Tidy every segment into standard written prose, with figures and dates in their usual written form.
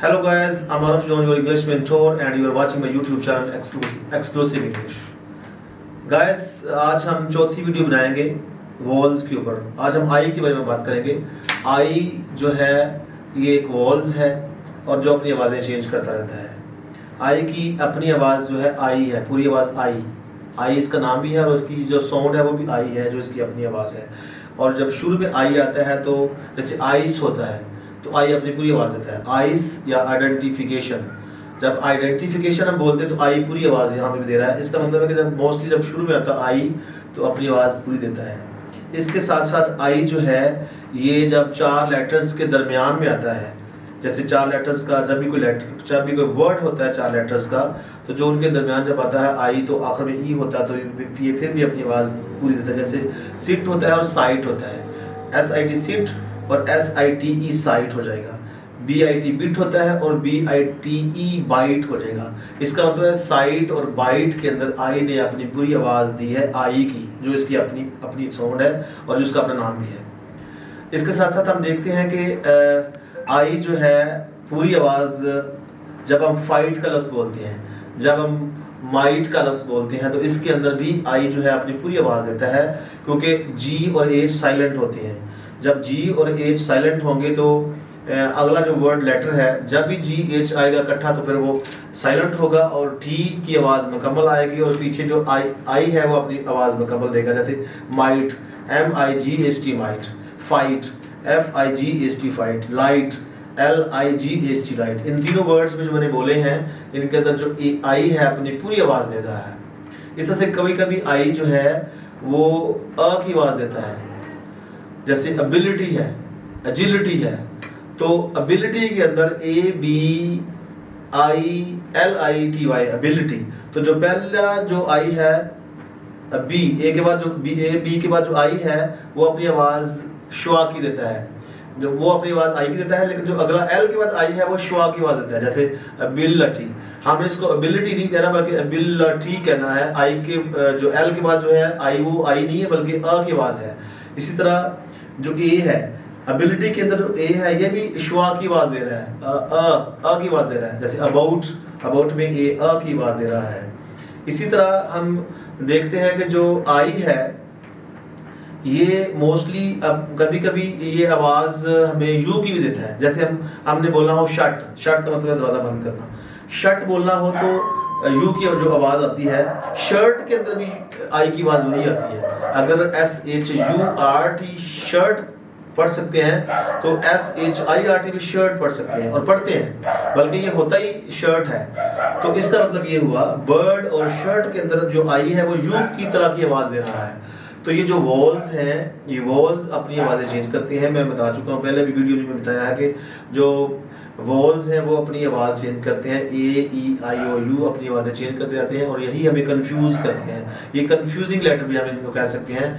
Hello guys, I'm Araf John, your English mentor and you are watching my YouTube channel Exclusive English. Guys, आज हम चौथी video बनाएंगे walls के ऊपर। आज हम आई के बारे में बात करेंगे। आई जो है ये एक वॉल्स है और जो अपनी आवाज़ें चेंज करता रहता है। आई की अपनी आवाज़ जो है आई है, पूरी आवाज़ आई इसका नाम भी है और उसकी जो साउंड है वो भी आई है, जो इसकी अपनी आवाज़ है। और जब शुरू में आई आता है तो जैसे आइस होता है तो आई अपनी पूरी आवाज़ देता है, आइस या आइडेंटिफिकेशन। जब आइडेंटिफिकेशन हम बोलते हैं तो आई पूरी आवाज़ यहाँ पे भी दे रहा है। इसका मतलब है कि जब मोस्टली जब शुरू में आता है आई तो अपनी आवाज़ पूरी देता है। इसके साथ साथ आई जो है ये जब चार लेटर्स के दरमियान में आता है, जैसे चार लेटर्स का जब भी कोई वर्ड होता है चार लेटर्स का, तो जो उनके दरमियान जब आता है आई तो आखिर में ई होता है, तो ये फिर भी अपनी आवाज़ पूरी देता है। जैसे सिट होता है और साइट होता है, SIT सिट और SITE साइट हो जाएगा। BIT बिट होता है और BITE बाइट हो जाएगा। इसका मतलब है साइट और बाइट के अंदर आई ने अपनी पूरी आवाज़ दी है आई की, जो इसकी अपनी साउंड है और जिसका अपना नाम भी है। इसके साथ साथ हम देखते हैं कि आई जो है पूरी आवाज़ जब हम फाइट का लफ्ज़ बोलते हैं, जब हम माइट का लफ्ज़ बोलते हैं, तो इसके अंदर भी आई जो है अपनी पूरी आवाज़ देता है, क्योंकि G और H साइलेंट होते हैं। जब G और H साइलेंट होंगे तो अगला जो वर्ड लेटर है जब भी GH आएगा इकट्ठा तो फिर वो साइलेंट होगा और T की आवाज़ मुकम्मल आएगी और पीछे जो आई है वो अपनी आवाज़ मुकम्मल देगा। जैसे might MIGHT might, fight FIGHT fight, light LIGHT light. इन तीनों वर्ड्स में जो मैंने बोले हैं इनके अंदर जो आई है अपनी पूरी आवाज़ देता है। इससे कभी कभी आई जो है वो अ की आवाज़ देता है, जैसे एबिलिटी है, एजिलिटी है, तो एबिलिटी के अंदर ABILITY एबिलिटी। तो जो पहला जो आई है बी, ए के बाद जो बी के बाद जो आई है वो अपनी आवाज़ श्वा की देता है, जो वो अपनी आवाज़ आई की देता है, लेकिन जो अगला एल के बाद आई है वो श्वा की आवाज़ देता है। जैसे एबिलिटी, हमने इसको एबिलिटी नहीं कहना बल्कि एबिलिटी कहना है। आई के जो एल के बाद जो है आई वो आई नहीं है बल्कि अ की आवाज़ है। इसी तरह जो ए है एबिलिटी के अंदर जो ए है ये भी श्वा की आवाज़ दे रहा है, अ की आवाज़ दे रहा है। जैसे अबाउट में ए अ की आवाज़ दे रहा है। इसी तरह हम देखते हैं कि जो आई है ये मोस्टली अब कभी कभी ये आवाज़ हमें यू की भी देता है। जैसे हमने बोलना हो शट का मतलब दरवाज़ा बंद करना, शट बोलना हो तो यू की जो आवाज़ आती है। शर्ट के अंदर भी आई की आवाज़ वही आती है। अगर SHURT शर्ट पढ़ सकते हैं तो SHIRT भी शर्ट पढ़ सकते हैं और पढ़ते हैं, बल्कि ये होता ही शर्ट है। तो इसका मतलब ये हुआ बर्ड और शर्ट के अंदर जो आई है वो यू की तरह की आवाज़ दे रहा है। तो ये जो वॉल्स हैं ये वॉल्स अपनी आवाज़ें चेंज करती हैं। मैं बता चुका हूँ पहले भी वीडियो में बताया है कि जो वॉल्स हैं वो अपनी आवाज़ चेंज करते हैं, AEIOU अपनी आवाज़ें चेंज करते जाते हैं और यही हमें कंफ्यूज करते हैं। ये कंफ्यूजिंग लेटर भी हम इनको कह सकते हैं।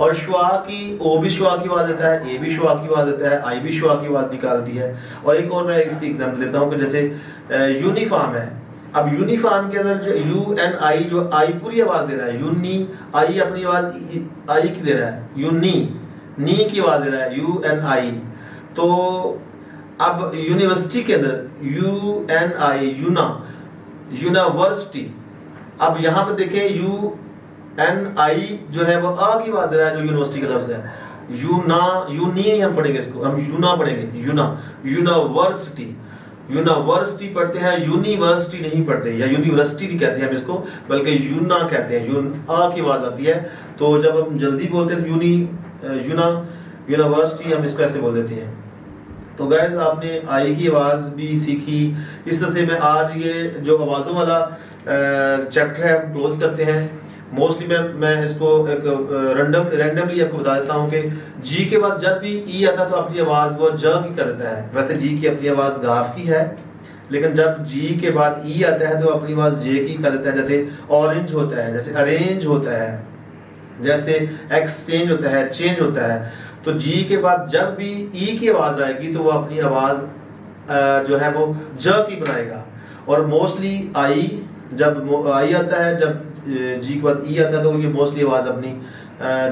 और श्वा की ओ भी श्वा की आवाज़ देता है, ए भी श्वा की आवाज़ देता है, आई भी श्वा की आवाज़ निकालती है। और एक और मैं इसकी एग्जाम्पल देता हूँ कि जैसे यूनिफॉर्म है। अब यूनिफॉर्म के अंदर जो UNI जो आई पूरी आवाज़ दे रहा है, यूनी आई अपनी आवाज़ आई की दे रहा है, नी की आवाज़ दे रहा है UNI। तो अब यूनिवर्सिटी के अंदर UNI यूनिवर्सिटी, अब यहाँ पर देखें UNI जो है वो आ की आवाज़ दे रहा है, जो यूनिवर्सिटी का लफ्ज़ है। यूनी हम पढ़ेंगे, इसको हम यूना पढ़ेंगे, यूनिवर्सिटी पढ़ते हैं, यूनिवर्सिटी नहीं पढ़ते या यूनिवर्सिटी नहीं कहते हैं हम इसको, बल्कि यूना कहते हैं। आ की आवाज़ आती है, तो जब हम जल्दी बोलते हैं यूनिवर्सिटी हम इसको ऐसे बोल देते हैं। तो गाइस आपने आई की आवाज़ भी सीखी। इस तरह से मैं आज ये जो आवाज़ों वाला चैप्टर है हम क्लोज करते हैं। मोस्टली मैं इसको एक रैंडमली आपको बता देता हूँ कि जी के बाद जब भी ई आता है तो अपनी आवाज़ वो ज की कर देता है। वैसे जी की अपनी आवाज़ गाफ की है, लेकिन जब जी के बाद ई आता है तो अपनी आवाज़ जे की कर देता है। जैसे ऑरेंज होता है, जैसे अरेंज होता है, जैसे एक्सचेंज होता है, चेंज होता है। तो जी के बाद जब भी ई की आवाज़ आएगी तो वो अपनी आवाज़ जो है वो ज की बनाएगा। और मोस्टली आई जब आई आता है, जब जी के बाद ई आता है तो ये मोस्टली आवाज़ अपनी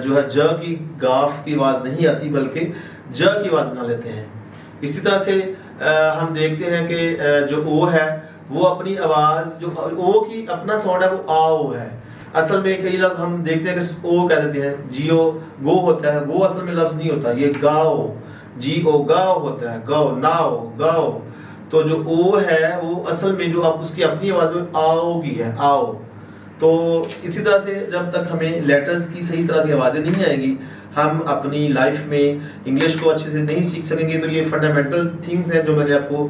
जो है ज की गाफ की आवाज़ नहीं आती बल्कि ज की आवाज़ बना लेते हैं। इसी तरह से हम देखते हैं कि जो ओ है वो अपनी आवाज़, जो ओ की अपना साउंड है वो आओ है। असल में कई लोग हम देखते हैं कि ओ कह देते हैं, जियो गो होता है, वो असल में लफ्ज़ नहीं होता, ये गाओ, जी ओ गाओ होता है, गाओ नाओ गाओ। तो जो ओ है वो असल में जो आप उसकी अपनी आवाज़ में आओ की है, आओ। तो इसी तरह से जब तक हमें लेटर्स की सही तरह की आवाज़ें नहीं आएंगी, हम अपनी लाइफ में इंग्लिश को अच्छे से नहीं सीख सकेंगे। तो ये फंडामेंटल थिंग्स हैं जो मैंने आपको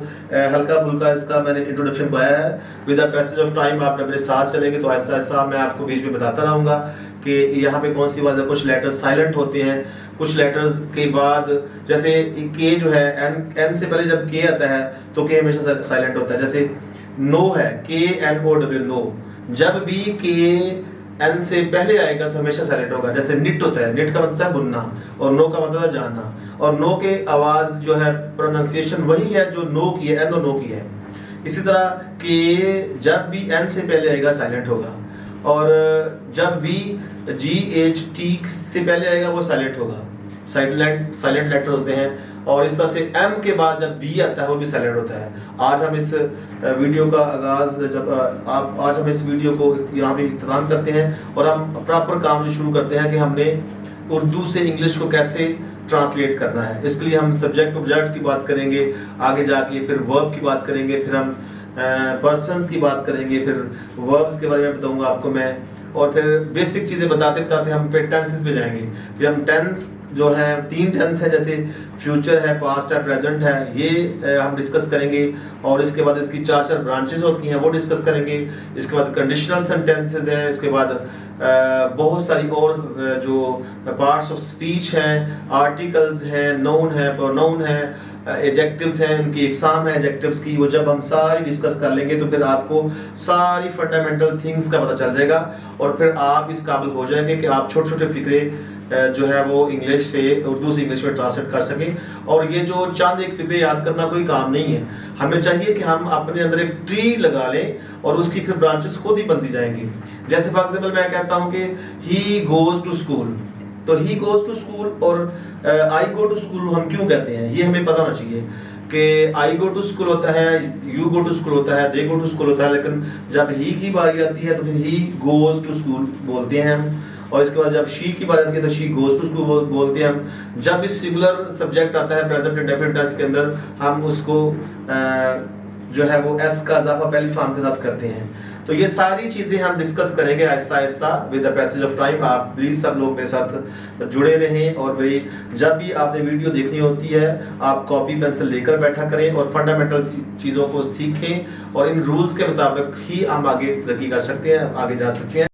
हल्का फुल्का इसका मैंने इंट्रोडक्शन पाया है। With the passage of time आप अपने साथ चलेंगे तो आहिस्ता आहिस्ता मैं आपको बीच में बताता रहूँगा कि यहाँ पे कौन सी बात है। कुछ लेटर्स साइलेंट होते हैं, कुछ लेटर्स के बाद जैसे के जो है एन से पहले जब के आता है तो के हमेशा साइलेंट होता है। जैसे नो है, के एन ओ डब्ल्यू नो, जब भी के एन से पहले आएगा तो हमेशा साइलेंट होगा। जैसे निट होता है, निट का मतलब है बुनना और नो का मतलब है जानना, और नो के आवाज़ जो है प्रोनाउंसिएशन वही है जो नो की है, एन और नो की है। इसी तरह के जब भी एन से पहले आएगा साइलेंट होगा, और जब भी जी एच टी से पहले आएगा वो साइलेंट होगा। साइलेंट लेटर होते हैं। और इस तरह से एम के बाद जब बी आता है वो भी साइलेंट होता है। आज हम इस वीडियो का आगाज़ आज हम इस वीडियो को यहाँ पे इख्तिताम करते हैं और हम प्रॉपर काम शुरू करते हैं कि हमने उर्दू से इंग्लिश को कैसे ट्रांसलेट करना है। इसके लिए हम सब्जेक्ट ऑब्जेक्ट की बात करेंगे आगे जाके, फिर वर्ब की बात करेंगे, फिर हम पर्सन्स की बात करेंगे, फिर वर्ब्स के बारे में बताऊंगा आपको मैं, और फिर बेसिक चीज़ें बताते बताते हम फिर टेंसेस पे जाएंगे। फिर हम टेंस जो है 3 टेंस है, जैसे फ्यूचर है, पास्ट है, प्रेजेंट है, ये हम डिस्कस करेंगे। और इसके बाद इसकी 4 ब्रांचेस होती हैं वो डिस्कस करेंगे। इसके बाद कंडीशनल सेंटेंसेस हैं, इसके बाद बहुत सारी और जो पार्ट्स ऑफ स्पीच हैं, आर्टिकल्स हैं, नाउन है, प्रोनाउन है, एडजेक्टिव्स हैं, उनकी एग्जाम है एडजेक्टिव्स की। वो जब हम सारी डिस्कस कर लेंगे तो फिर आपको सारी फंडामेंटल थिंग्स का पता चल जाएगा और फिर आप इस काबिल हो जाएंगे कि आप छोटे छोटे फिक्रे जो है वो इंग्लिश से उर्दू से इंग्लिश में ट्रांसलेट कर सकें। और ये जो चंद एक फिक्रे याद करना कोई काम नहीं है, हमें चाहिए कि हम अपने अंदर एक ट्री लगा लें और उसकी फिर ब्रांचेस खुद ही बनती जाएंगी। जैसे फॉर एग्जाम्पल मैं कहता हूँ कि ही गोज टू स्कूल, तो ही गोज टू स्कूल और आई गो टू स्कूल हम क्यों कहते हैं ये हमें पता होना चाहिए कि आई गो टू स्कूल होता है, यू गो टू स्कूल होता है, दे गो टू स्कूल होता है, लेकिन जब ही की बारी आती है तो फिर ही गोज टू स्कूल बोलते हैं हम। और इसके बाद जब शी की बात आती है तो शी गोज टू स्कूल बोलते हैं हम। जब इस सिंगुलर सब्जेक्ट आता है प्रेजेंट इंडेफिनिट टेंस के अंदर, हम उसको जो है वो एस का इजाफा पहली फॉर्म के साथ करते हैं। तो ये सारी चीज़ें हम डिस्कस करेंगे Aahista Aahista with the passage of time. आप प्लीज़ सब लोग मेरे साथ जुड़े रहें और भाई जब भी आपने वीडियो देखनी होती है आप कॉपी पेंसिल लेकर बैठा करें और फंडामेंटल चीज़ों को सीखें और इन रूल्स के मुताबिक ही हम आगे तरक्की कर सकते हैं, आगे जा सकते हैं।